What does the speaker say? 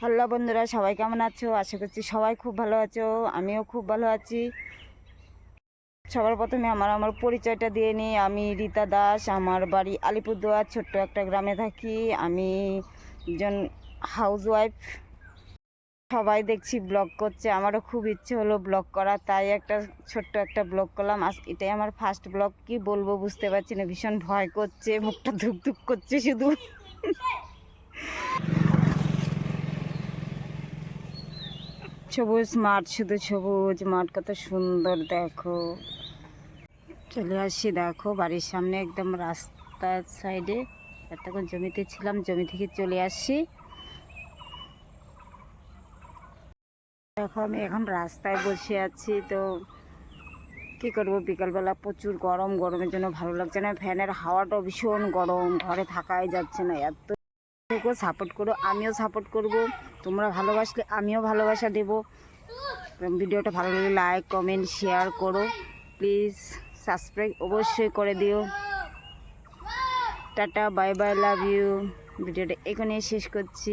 Hello বন্ধুরা, সবাই কেমন আছো? আশা করছি সবাই খুব ভালো আছো। আমিও খুব ভালো আছি। সবার প্রথমে আমার পরিচয়টা দিয়ে নিই। আমি রীতা দাস, আমার বাড়ি আলিপুরদুয়ার, ছোট্ট একটা গ্রামে থাকি। আমি একজন হাউসওয়াইফ। সবাই দেখছি ব্লগ করছে, আমারও খুব ইচ্ছে হলো ব্লগ করা, তাই ছোট্ট একটা ব্লগ করলাম। আজ এটাই আমার ফার্স্ট ব্লগ। কি বলবো বুঝতে পারছি না, ভীষণ ভয় করছে, মুখটা ধুক ধুক করছে শুধু। সবুজ মাঠ, শুধু সবুজ মাঠ, কত সুন্দর দেখো। চলে আসছি, দেখো বাড়ির সামনে একদম রাস্তার সাইডে। এতক্ষণ জমিতে ছিলাম, জমি থেকে চলে আসছি। দেখো আমি এখন রাস্তায় বসে আছি। তো কি করব, বিকালবেলা প্রচুর গরম, গরমের জন্য ভালো লাগছে না। ফ্যানের হাওয়াটাও ভীষণ গরম, ঘরে থাকাই যাচ্ছে না। এত সাপোর্ট করো, আমিও সাপোর্ট করব। তোমরা ভালোবাসলে আমিও ভালোবাসা দেবো। ভিডিওটা ভালো লাগলে লাইক, কমেন্ট, শেয়ার করো প্লিজ। সাবস্ক্রাইব অবশ্যই করে দিও। Tata, bye bye, love you. ভিডিওটা এখানেই শেষ করছি।